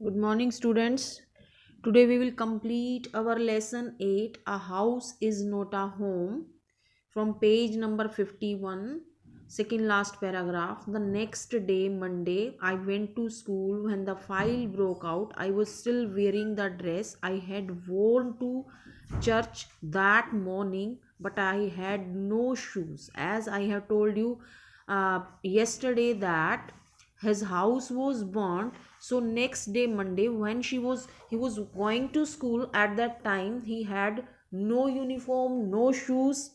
Good morning, students. Today we will complete our lesson 8. A house is not a home. From page number 51, second last paragraph. The next day, Monday, I went to school. When the file broke out, I was still wearing the dress I had worn to church that morning, but I had no shoes. As I have told you yesterday, that his house was burnt. So next day, Monday, when he was going to school, at that time he had no uniform, no shoes,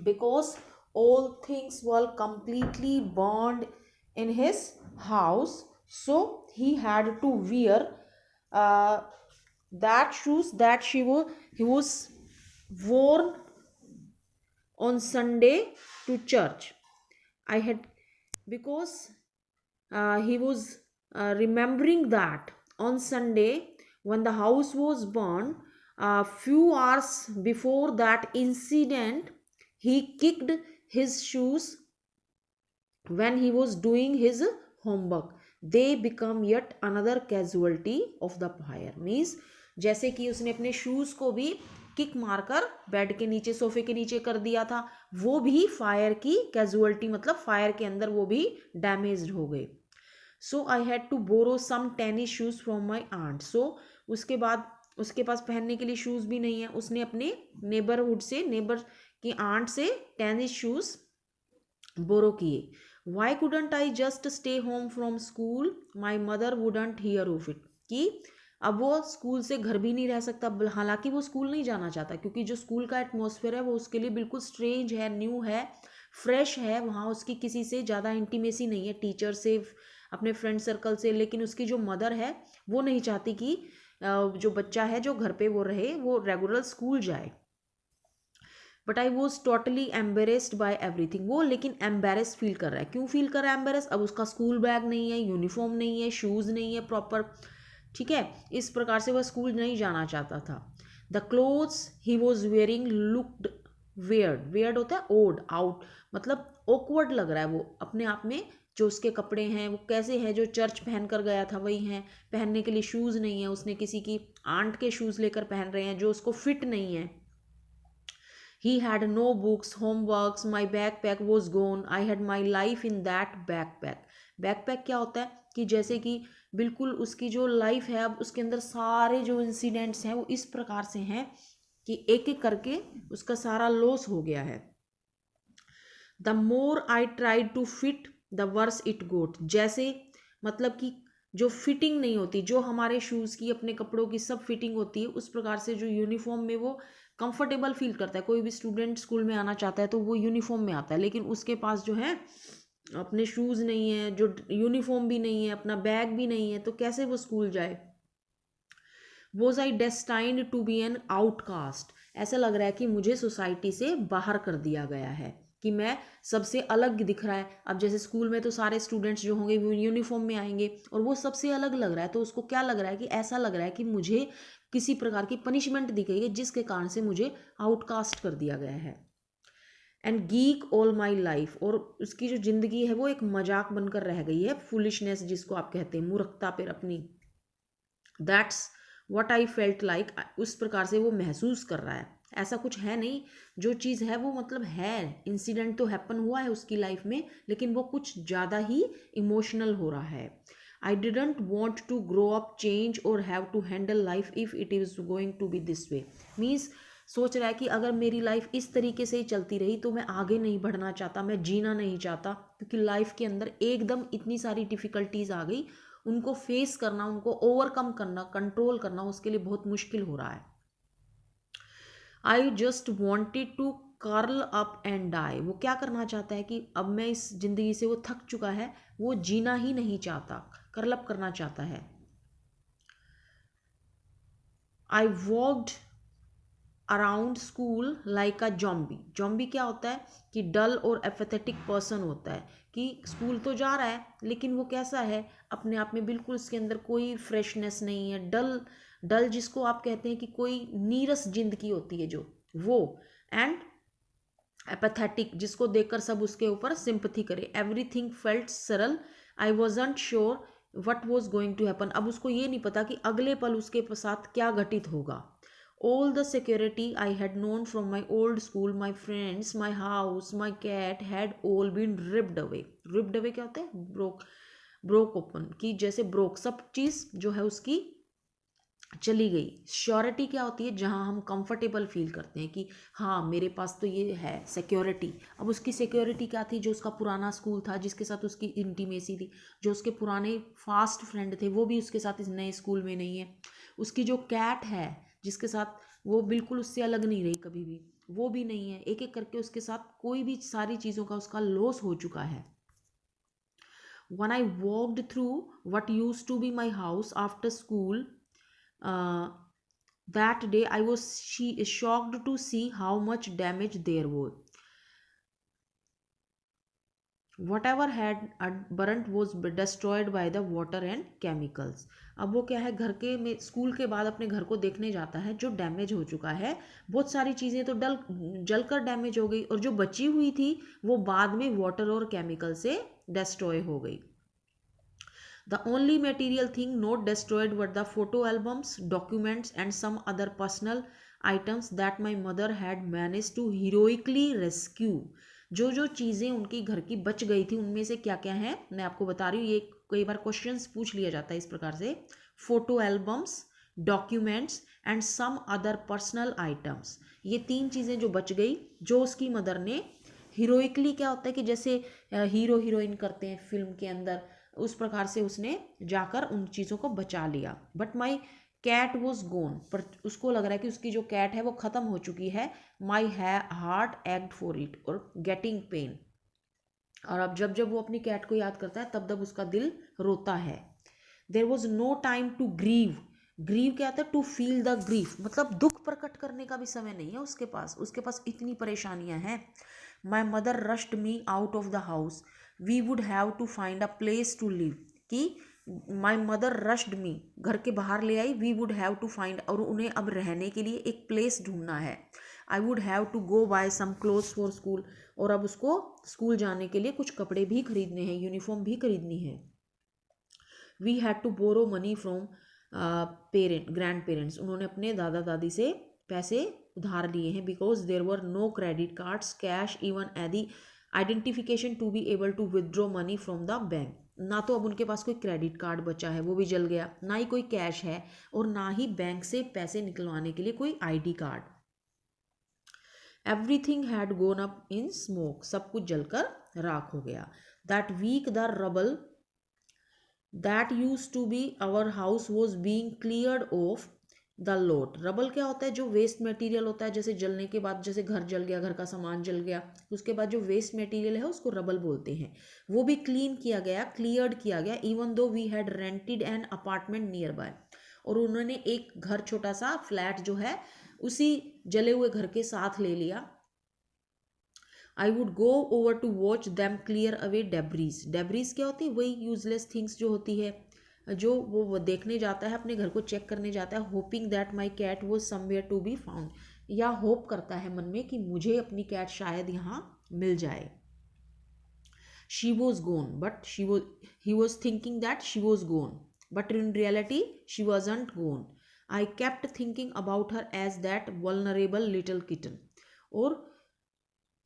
because all things were completely burned in his house. So he had to wear uh, that shoes that he was worn on Sunday to church. I had, because he was remembering that on Sunday, when the house was burned, a few hours before that incident, he kicked his shoes when he was doing his homework. They become yet another casualty of the fire. Means जैसे कि उसने अपने shoes को भी kick मारकर bed के नीचे, सोफे के नीचे कर दिया था, वो भी फायर की कैजुअलिटी, मतलब फायर के अंदर वो भी डैमेज्ड हो गए. So I had to borrow some tennis shoes from my aunt. सो उसके बाद उसके पास पहनने के लिए शूज भी नहीं है. उसने अपने नेबरहुड से, नेबर की आंट से टेनिस शूज बोरो किए. Why couldn't I just stay home from school, my mother wouldn't hear of it. कि अब वो स्कूल से घर भी नहीं रह सकता. हालांकि वो स्कूल नहीं जाना चाहता, क्योंकि जो स्कूल का एटमोसफेयर है वो उसके लिए बिल्कुल स्ट्रेंज है, न्यू है, फ्रेश है. वहाँ उसकी किसी से ज़्यादा इंटीमेसी नहीं है, टीचर से, अपने फ्रेंड सर्कल से. लेकिन उसकी जो मदर है वो नहीं चाहती कि जो बच्चा है जो घर पे वो रहे, वो रेगुलर स्कूल जाए. But I was totally embarrassed by everything. वो लेकिन एम्बेरस फील कर रहा है. क्यों फील कर रहा है एम्बेरस? अब उसका स्कूल बैग नहीं है, यूनिफॉर्म नहीं है, शूज़ नहीं है प्रॉपर. ठीक है, इस प्रकार से वह स्कूल नहीं जाना चाहता था. The clothes he was wearing looked weird. Weird होता है ओड, आउट, मतलब ऑकवर्ड लग रहा है वो अपने आप में. जो उसके कपड़े हैं वो कैसे हैं, जो चर्च पहन कर गया था वही हैं. पहनने के लिए शूज़ नहीं है, उसने किसी की आंट के शूज़ लेकर पहन रहे हैं जो उसको फिट नहीं है. He had no books, homeworks, my backpack was gone. I had my life in that backpack. Backpack क्या होता है कि जैसे कि बिल्कुल उसकी जो लाइफ है, अब उसके अंदर सारे जो इंसिडेंट्स हैं वो इस प्रकार से हैं कि एक एक करके उसका सारा लॉस हो गया है. The more I tried to fit the worse it got. जैसे, मतलब कि जो फिटिंग नहीं होती, जो हमारे शूज़ की, अपने कपड़ों की सब फिटिंग होती है, उस प्रकार से जो यूनिफॉर्म में वो कंफर्टेबल फील करता है. कोई भी स्टूडेंट स्कूल में आना चाहता है तो वो यूनिफॉर्म में आता है, लेकिन उसके पास जो है अपने शूज़ नहीं है, जो यूनिफॉर्म भी नहीं है, अपना बैग भी नहीं है, तो कैसे वो स्कूल जाए. Was I destined to be an outcast. ऐसा लग रहा है कि मुझे सोसाइटी से बाहर कर दिया गया है, कि मैं सबसे अलग दिख रहा है. अब जैसे स्कूल में तो सारे स्टूडेंट्स जो होंगे वो यूनिफॉर्म में आएंगे और वो सबसे अलग लग रहा है, तो उसको क्या लग रहा है कि ऐसा लग रहा है कि मुझे किसी प्रकार की पनिशमेंट दी गई है जिसके कारण से मुझे आउटकास्ट कर दिया गया है. And geek all my life. और उसकी जो ज़िंदगी है वो एक मजाक बनकर रह गई है, फुलिशनेस जिसको आप कहते हैं, मूर्खता पर अपनी. That's what I felt like. उस प्रकार से वो महसूस कर रहा है. ऐसा कुछ है नहीं, जो चीज़ है वो मतलब है, इंसिडेंट तो हैपन हुआ है उसकी लाइफ में, लेकिन वो कुछ ज़्यादा ही इमोशनल हो रहा है. I didn't want to grow up, change और have to handle life if it is going to be this way. Means सोच रहा है कि अगर मेरी लाइफ इस तरीके से ही चलती रही तो मैं आगे नहीं बढ़ना चाहता, मैं जीना नहीं चाहता, क्योंकि लाइफ के अंदर एकदम इतनी सारी डिफ़िकल्टीज आ गई, उनको फेस करना, उनको ओवरकम करना, कंट्रोल करना उसके लिए बहुत मुश्किल हो रहा है. I just wanted to curl up and die. वो क्या करना चाहता है कि अब मैं इस जिंदगी से, वो थक चुका है, वो जीना ही नहीं चाहता, कर्ल अप करना चाहता है. I walked around school like a zombie. Zombie क्या होता है कि डल और एपैथेटिक पर्सन होता है, कि स्कूल तो जा रहा है लेकिन वो कैसा है, अपने आप में बिल्कुल उसके अंदर कोई फ्रेशनेस नहीं है. डल, डल जिसको आप कहते हैं कि कोई नीरस जिंदगी होती है जो, वो. एंड एपैथेटिक जिसको देखकर सब उसके ऊपर सिंपथी करे. Everything felt surreal. I wasn't sure what was going to happen, अब उसको ये नहीं पता कि अगले पल उसके साथ क्या घटित होगा. All the security I had known from my old school, my friends, my house, my cat had all been ripped away. Ripped away क्या होता है? ब्रोक ओपन, कि जैसे ब्रोक, सब चीज़ जो है उसकी चली गई. श्योरिटी क्या होती है? जहाँ हम कंफर्टेबल फील करते हैं कि हाँ मेरे पास तो ये है सिक्योरिटी. अब उसकी सिक्योरिटी क्या थी? जो उसका पुराना स्कूल था, जिसके साथ उसकी इंटीमेसी थी, जो उसके पुराने फास्ट फ्रेंड थे, वो भी उसके साथ इस नए स्कूल में नहीं है. उसकी जो कैट है, जिसके साथ वो बिल्कुल उससे अलग नहीं रही कभी भी, वो भी नहीं है. एक एक करके उसके साथ कोई भी सारी चीज़ों का उसका लॉस हो चुका है. When I walked through what used to be my house after school, uh, that day I was shocked to see how much damage there was. Whatever had burnt was destroyed by the water and chemicals. अब वो क्या है, घर के में school के बाद अपने घर को देखने जाता है, जो डैमेज हो चुका है. बहुत सारी चीज़ें तो जलकर डैमेज हो गई, और जो बची हुई थी वो बाद में वाटर और केमिकल से डिस्ट्रॉय हो गई. The only material thing not destroyed were the photo albums, documents, and some other personal items that my mother had managed to heroically rescue. जो जो चीज़ें उनकी घर की बच गई थी, उनमें से क्या क्या है मैं आपको बता रही हूँ. ये कई बार क्वेश्चंस पूछ लिया जाता है इस प्रकार से: photo albums, documents and some other personal items. ये तीन चीज़ें जो बच गई, जो उसकी मदर ने हीरोइकली, क्या होता है कि जैसे हीरो हीरोइन करते हैं फिल्म के अंदर, उस प्रकार से उसने जाकर उन चीज़ों को बचा लिया. बट माई कैट वॉज गोन, पर उसको लग रहा है कि उसकी जो कैट है वो ख़त्म हो चुकी है. My heart act for it और गेटिंग पेन. और अब जब जब वो अपनी कैट को याद करता है, तब तब उसका दिल रोता है. There was no time to grieve. Grieve क्या आता है? टू फील द ग्रीफ, मतलब दुख प्रकट करने का भी समय नहीं है उसके पास इतनी परेशानियां हैं. My mother rushed me out of the house, we would have to find a place to live. कि माई मदर रश्ड मी, घर के बाहर ले आई, we would have to find, और उन्हें अब रहने के लिए एक प्लेस ढूंढना है. I would have to go buy some clothes for school, और अब उसको स्कूल जाने के लिए कुछ कपड़े भी खरीदने हैं, यूनिफॉर्म भी खरीदनी है. We had to borrow money from grandparents, उन्होंने अपने दादा दादी से पैसे उधार लिए हैं. Because there were no credit cards, cash, even any identification to be able to withdraw money from the bank. ना तो अब उनके पास कोई क्रेडिट कार्ड बचा है, वो भी जल गया, ना ही कोई कैश है, और ना ही बैंक से पैसे निकलवाने के लिए कोई ID card. Everything had gone up in smoke, सब कुछ जलकर राख हो गया. That week the rubble that used to be our house was being cleared off the lot. Rubble क्या होता है? जो वेस्ट मटेरियल होता है, जैसे जलने के बाद, जैसे घर जल गया, घर का सामान जल गया, उसके बाद जो वेस्ट मटेरियल है उसको रबल बोलते हैं. वो भी क्लीन किया गया, क्लियर्ड किया गया. Even though we had rented an apartment nearby, और उन्होंने एक घर, छोटा सा फ्लैट जो है उसी जले हुए घर के साथ ले लिया. I would go over to watch them clear away debris. Debris क्या होती है? वही यूजलेस थिंग्स जो होती है, जो वो देखने जाता है, अपने घर को चेक करने जाता है. Hoping that my cat was somewhere to be found, या होप करता है मन में कि मुझे अपनी कैट शायद यहाँ मिल जाए. She was gone, but he was thinking that she was gone, but in reality she wasn't gone. I kept thinking about her as that vulnerable little kitten. और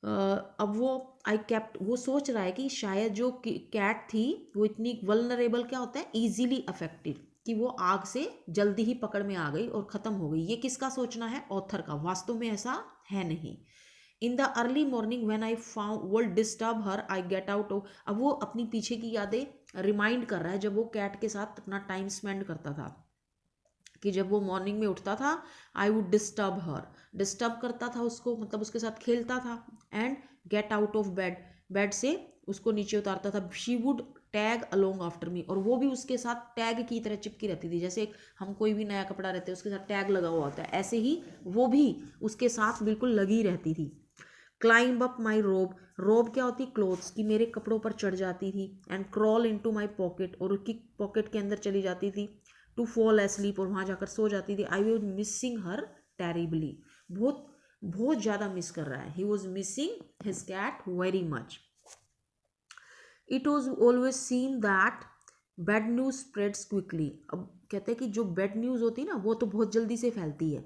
अब वो सोच रहा है कि शायद जो कैट थी वो इतनी वल्नरेबल, क्या होता है? ईजिली अफेक्टेड, कि वो आग से जल्दी ही पकड़ में आ गई और ख़त्म हो गई. ये किसका सोचना है? ऑथर का. वास्तव में ऐसा है नहीं. In the early morning when I found world disturb her I get out of. अब वो अपनी पीछे की यादें रिमाइंड कर रहा है, जब वो कैट के साथ अपना टाइम स्पेंड करता था, कि जब वो मॉर्निंग में उठता था, I would disturb her, disturb करता था उसको, मतलब उसके साथ खेलता था. And get out of bed, bed से उसको नीचे उतारता था. She would tag along after me, और वो भी उसके साथ टैग की तरह चिपकी रहती थी. जैसे हम कोई भी नया कपड़ा रहता है उसके साथ टैग लगा हुआ होता है, ऐसे ही वो भी उसके साथ बिल्कुल लगी रहती थी. क्लाइंब अप माई रोब, रोब क्या होती? क्लोथ्स, की मेरे कपड़ों पर चढ़ जाती थी. And crawl into my pocket, और उसकी पॉकेट के अंदर चली जाती थी. टू फॉल एस्लीप, और वहाँ जाकर सो जाती थी. I was missing her terribly, बहुत बहुत ज़्यादा मिस कर रहा है. He was missing his cat very much. It was always seen that bad news spreads quickly. अब कहते हैं कि जो बैड न्यूज़ होती है ना वो तो बहुत जल्दी से फैलती है।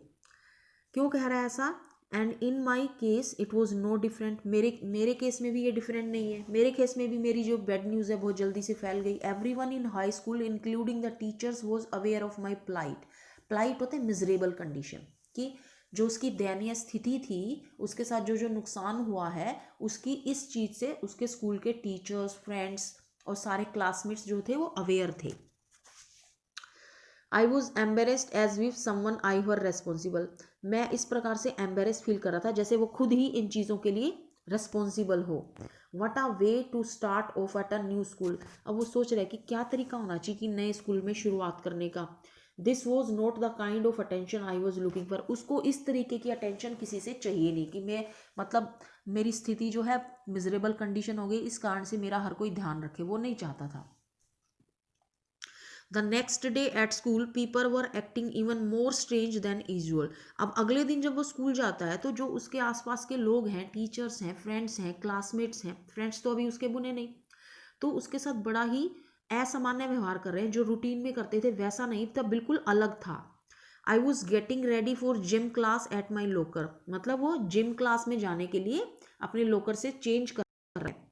क्यों कह रहा है ऐसा? And in my case it was no different. मेरे केस में भी ये डिफरेंट नहीं है। मेरे केस में भी मेरी जो बैड न्यूज़ है बहुत जल्दी से फैल गई। Everyone in high school including the teachers was aware of my plight. Plight होता है मिजरेबल कंडीशन, कि जो उसकी दयनीय स्थिति थी, उसके साथ जो जो नुकसान हुआ है, उसकी इस चीज़ से उसके स्कूल के टीचर्स, फ्रेंड्स और सारे क्लासमेट्स जो थे वो अवेयर थे। I was embarrassed as with someone I were responsible. मैं इस प्रकार से एम्बेरेस फील कर रहा था जैसे वो खुद ही इन चीज़ों के लिए रेस्पॉन्सिबल हो। What a way to start off at a new school. अब वो सोच रहे कि क्या तरीका होना चाहिए कि नए स्कूल में शुरुआत करने का। This was not the kind of attention I was looking for. उसको इस तरीके की अटेंशन किसी से चाहिए नहीं कि मैं मतलब मेरी स्थिति जो है मिजरेबल कंडीशन हो गई, इस कारण से मेरा हर कोई ध्यान रखे, वो नहीं चाहता था। The next day at school people were acting even more strange than usual. अब अगले दिन जब वो स्कूल जाता है तो जो उसके आसपास के लोग हैं, टीचर्स हैं, फ्रेंड्स हैं, क्लासमेट्स हैं, फ्रेंड्स तो अभी उसके बुने नहीं, तो उसके साथ बड़ा ही असामान्य व्यवहार कर रहे हैं। जो रूटीन में करते थे वैसा नहीं था, बिल्कुल अलग था। I was getting ready for gym class at my locker. मतलब वो जिम क्लास में जाने के लिए अपने लोकर से चेंज कर रहे हैं।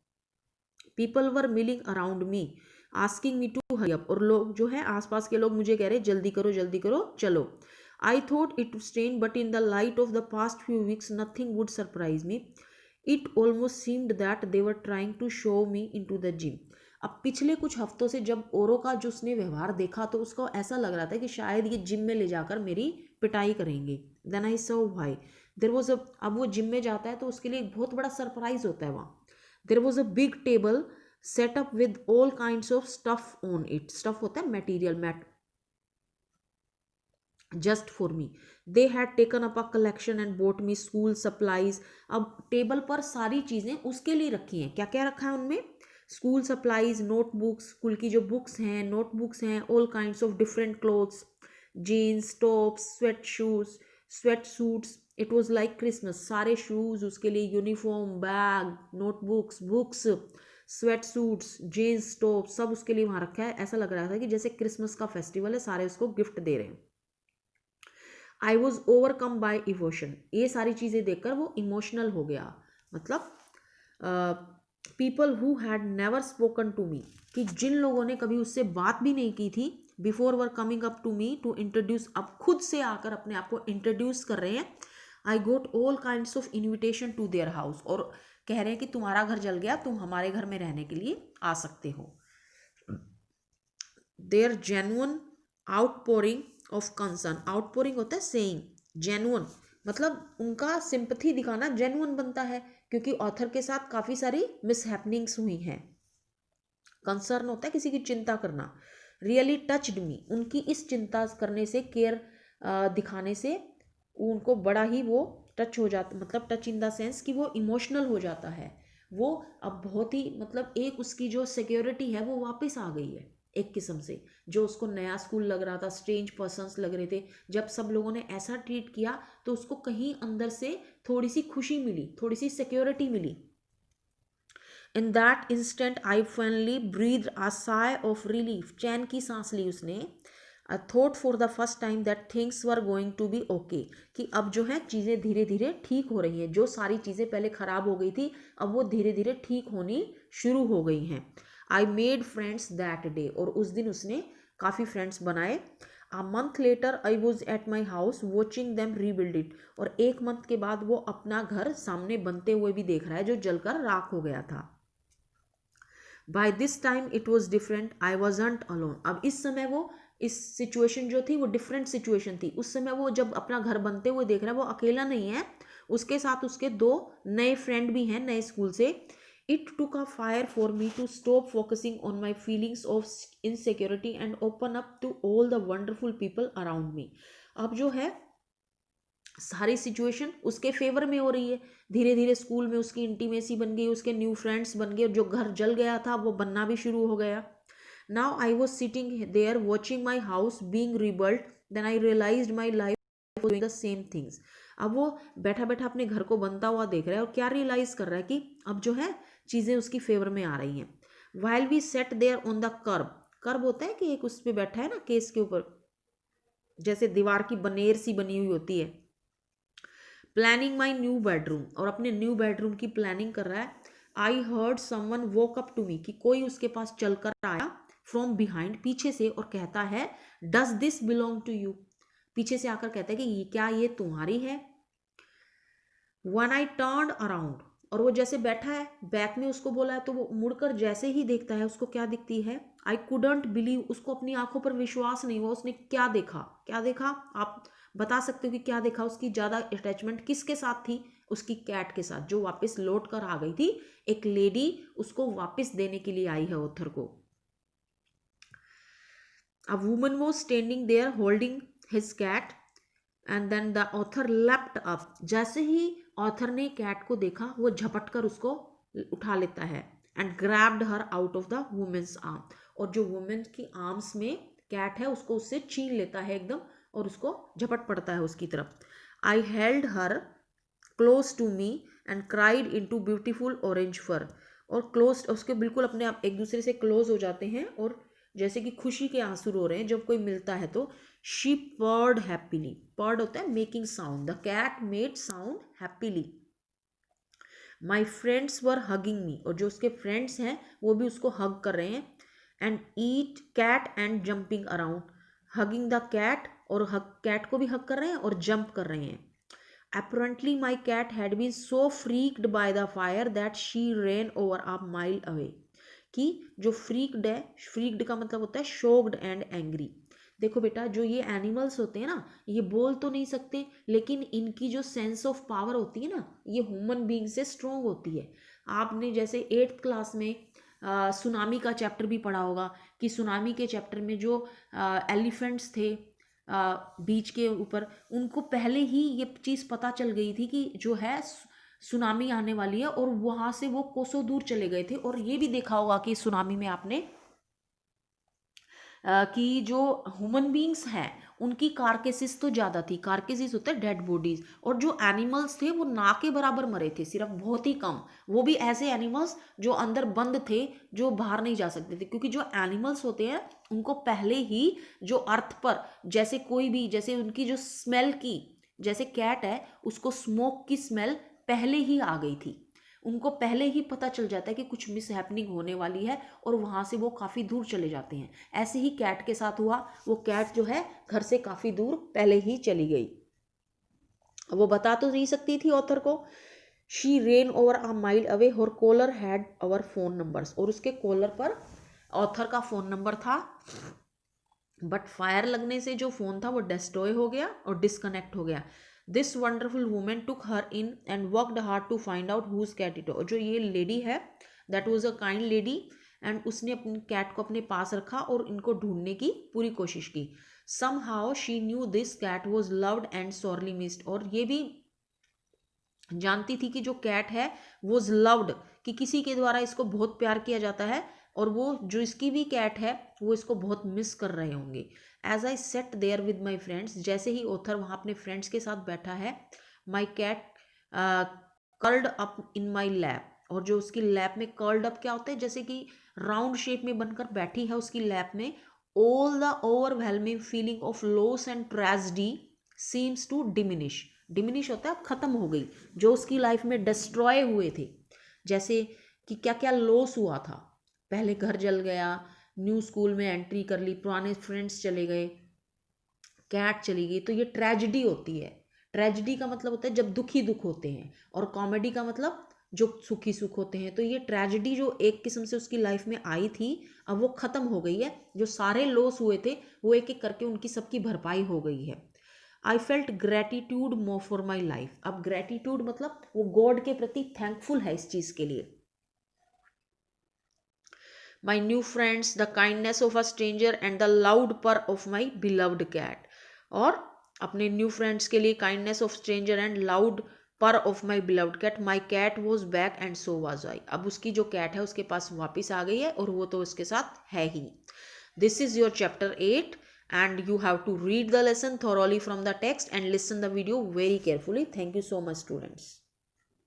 People were milling around me asking me to hurry up. और लोग जो है आसपास के लोग मुझे कह रहे जल्दी करो चलो। I thought it strange but in the light of the past few weeks nothing would surprise me. It almost seemed that they were trying to show me into the gym. अब पिछले कुछ हफ्तों से जब औरों का जो उसने व्यवहार देखा तो उसको ऐसा लग रहा था कि शायद ये जिम में ले जाकर मेरी पिटाई करेंगे। Then I saw why there was a. अब वो जिम में जाता है तो उसके लिए एक बहुत बड़ा सरप्राइज होता है वहाँ। देर was a big table set up with all kinds of stuff on it. Stuff होता है material, mat just for me. They had taken up a collection and bought me school supplies. अब table पर सारी चीज़ें उसके लिए रखी हैं। क्या क्या रखा है उनमें? स्कूल सप्लाईज, नोटबुक्स, स्कूल की जो बुक्स हैं, नोटबुक्स हैं, all kinds of different clothes, jeans, tops, sweat shoes, sweat suits. It was like Christmas. सारे शूज़ उसके लिए, uniform, bag, notebooks, books, sweat suits, jeans, top, सब उसके लिए वहाँ रखा है। ऐसा लग रहा था कि जैसे क्रिसमस का फेस्टिवल है, सारे उसको गिफ्ट दे रहे हैं। I was overcome by emotion. ये सारी चीज़ें देखकर वो इमोशनल हो गया। मतलब people who had never spoken to me, कि जिन लोगों ने कभी उससे बात भी नहीं की थी, before were coming up to me to introduce, अब खुद से आकर अपने आप को इंट्रोड्यूस कर रहे हैं। I got all kinds of invitation to their house. और कह रहे हैं कि तुम्हारा घर जल गया, तुम हमारे घर में रहने के लिए आ सकते हो। Their genuine outpouring of concern. Outpouring होता है सेइंग, जेन्युइन मतलब उनका सिंपथी दिखाना जेन्युइन बनता है, क्योंकि ऑथर के साथ काफ़ी सारी मिसहैपनिंग्स हुई हैं। कंसर्न होता है किसी की चिंता करना। रियली टच्ड मी, उनकी इस चिंता करने से, केयर दिखाने से उनको बड़ा ही वो टच हो जाता, मतलब टच इन द सेंस कि वो इमोशनल हो जाता है। वो अब बहुत ही मतलब एक उसकी जो सिक्योरिटी है वो वापस आ गई है एक किस्म से। जो उसको नया स्कूल लग रहा था, स्ट्रेंज पर्सन्स लग रहे थे, जब सब लोगों ने ऐसा ट्रीट किया तो उसको कहीं अंदर से थोड़ी सी खुशी मिली, थोड़ी सी सिक्योरिटी मिली। In that instant I finally breathe a sigh of relief. चैन की सांस ली उसने। Thought for the first time that things were going to be okay, कि अब जो है चीज़ें धीरे धीरे ठीक हो रही हैं। जो सारी चीज़ें पहले ख़राब हो गई थी अब वो धीरे धीरे ठीक होनी शुरू हो गई हैं। I made friends that day, और उस दिन उसने काफ़ी फ्रेंड्स बनाए। A month later I was at my house watching them rebuild it. और एक मंथ के बाद वो अपना घर सामने बनते हुए भी देख रहा है जो जलकर राख हो गया था। By this time it was different, I wasn't alone. अब इस समय वो, इस सिचुएशन जो थी वो डिफरेंट सिचुएशन थी। उस समय वो जब अपना घर बनते हुए देख रहा है वो अकेला नहीं है, उसके साथ उसके दो नए फ्रेंड भी हैं नए स्कूल से। It took a fire for me to stop focusing on my feelings of insecurity and open up to all the wonderful people around me. अब जो है सारी सिचुएशन उसके फेवर में हो रही है। धीरे धीरे स्कूल में उसकी इंटीमेसी बन गई, उसके न्यू फ्रेंड्स बन गए, और जो घर जल गया था वो बनना भी शुरू हो गया। Now I was sitting there watching my house being rebuilt, then I realize my life doing the same things. अब वो बैठा बैठा अपने घर को बनता हुआ देख रहा है और क्या रियलाइज कर रहा है कि अब जो है चीज़ें उसकी फेवर में आ रही हैं। While we sat there on the kerb, kerb होता है कि एक उस पे बैठा है ना केस के ऊपर, जैसे दीवार की बनेर सी बनी हुई होती है। प्लानिंग माई न्यू बेडरूम, और अपने न्यू बेडरूम की प्लानिंग कर रहा है। I heard someone walk up to me, कि कोई उसके पास चलकर आया फ्रॉम बिहाइंड, पीछे से, और कहता है does this belong to you, पीछे से आकर कहता है कि क्या ये तुम्हारी है। वन आई टर्न अराउंड, और वो जैसे बैठा है बैक में उसको बोला है, तो वो मुड़कर जैसे ही देखता है उसको क्या दिखती है, आई कुडंट बिलीव, उसको अपनी आंखों पर विश्वास नहीं हुआ। उसने क्या देखा, क्या देखा आप बता सकते हो कि क्या देखा। उसकी ज़्यादा अटैचमेंट किसके साथ थी, उसकी कैट के साथ, जो वापस लौट कर आ गई थी। एक लेडी उसको वापस देने के लिए आई है ऑथर को। A woman was standing there holding his cat and then the author leapt up, जैसे ही ऑथर ने कैट को देखा वो झपट कर उसको उठा लेता है, and grabbed her out of the woman's arm, और जो वुमेन की आर्म्स में कैट है उसको उससे छीन लेता है एकदम, और उसको झपट पड़ता है उसकी तरफ। I held her close to me and cried into beautiful orange fur, और क्लोज उसके बिल्कुल अपने आप एक दूसरे से क्लोज हो जाते हैं, और जैसे कि खुशी के आंसू रो रहे हैं जब कोई मिलता है। तो शी पर्ड हैप्पीली, पर्ड होता है making sound, the cat made sound happily. My friends were hugging me, और जो उसके फ्रेंड्स हैं वो भी उसको हग कर रहे हैं। And eat cat and jumping around, hugging the cat, और हग कैट को भी हग कर रहे हैं और जंप कर रहे हैं। Apparently my cat had been so freaked by the fire that she ran over a mile away, कि जो फ्रीक्ड है, फ्रीक्ड का मतलब होता है शॉक्ड एंड एंग्री। देखो बेटा, जो ये एनिमल्स होते हैं ना, ये बोल तो नहीं सकते, लेकिन इनकी जो सेंस ऑफ पावर होती है ना, ये ह्यूमन बीइंग से स्ट्रोंग होती है। आपने जैसे 8th क्लास में सुनामी का चैप्टर भी पढ़ा होगा, कि सुनामी के चैप्टर में जो एलिफेंट्स थे बीच के ऊपर, उनको पहले ही ये चीज़ पता चल गई थी कि जो है सुनामी आने वाली है, और वहाँ से वो कोसों दूर चले गए थे। और ये भी देखा होगा कि सुनामी में आपने कि जो ह्यूमन बींग्स हैं उनकी कार्केसिस तो ज़्यादा थी, कार्केसिस होता है डेड बॉडीज, और जो एनिमल्स थे वो ना के बराबर मरे थे, सिर्फ बहुत ही कम। वो भी ऐसे एनिमल्स जो अंदर बंद थे, जो बाहर नहीं जा सकते थे, क्योंकि जो एनिमल्स होते हैं उनको पहले ही जो अर्थ पर, जैसे कोई भी, जैसे उनकी जो स्मेल की, जैसे कैट है उसको स्मोक की स्मेल पहले ही आ गई थी, उनको पहले ही पता चल जाता है कि कुछ मिस हैपनिंग होने वाली है, और वहाँ से वो काफ़ी दूर चले जाते हैं। ऐसे ही कैट के साथ हुआ, वो कैट जो है घर से काफ़ी दूर पहले ही चली गई। वो बता तो नहीं सकती थी ऑथर को। She ran over a mile away, her collar had our phone numbers, और उसके कॉलर पर ऑथर का फ़ोन नंबर था, बट फायर लगने से जो फ़ोन था वो डिस्ट्रॉय हो गया और डिस्कनेक्ट हो गया। This wonderful woman took her in and worked hard to find out whose cat it, और जो ये लेडी है that was a kind lady, and उसने अपनी कैट को अपने पास रखा और इनको ढूंढने की पूरी कोशिश की। Somehow she knew this cat was loved and sorely missed, और ये भी जानती थी कि जो कैट है वो लव्ड, कि किसी के द्वारा इसको बहुत प्यार किया जाता है, और वो जो इसकी भी कैट है वो इसको बहुत मिस कर रहे होंगे। As I sat there with my friends, जैसे ही ऑथर वहाँ अपने फ्रेंड्स के साथ बैठा है, my cat curled up in my lap, और जो उसकी लैप में कर्ल्ड अप क्या होता है, जैसे कि राउंड शेप में बनकर बैठी है उसकी लैप में। All the overwhelming feeling of loss and tragedy seems to diminish, diminish होता है खत्म हो गई, जो उसकी लाइफ में डिस्ट्रॉय हुए थे, जैसे कि क्या क्या लॉस हुआ था। पहले घर जल गया, न्यू स्कूल में एंट्री कर ली, पुराने फ्रेंड्स चले गए, कैट चली गई, तो ये ट्रेजिडी होती है। ट्रेजिडी का मतलब होता है जब दुखी दुख होते हैं, और कॉमेडी का मतलब जो सुखी सुख होते हैं। तो ये ट्रेजिडी जो एक किस्म से उसकी लाइफ में आई थी, अब वो ख़त्म हो गई है। जो सारे लॉस हुए थे वो एक एक करके उनकी सबकी भरपाई हो गई है। I felt gratitude more for my life, अब ग्रेटिट्यूड मतलब वो गॉड के प्रति थैंकफुल है इस चीज़ के लिए। My new friends, the kindness of a stranger and the loud purr of my beloved cat, और अपने न्यू फ्रेंड्स के लिए kindness of stranger and loud purr of my beloved cat, my cat was back and so was I, अब उसकी जो cat है उसके पास वापस आ गई है और वो तो उसके साथ है ही। This is your chapter 8 and you have to read the lesson thoroughly from the text and listen the video very carefully. Thank you so much students.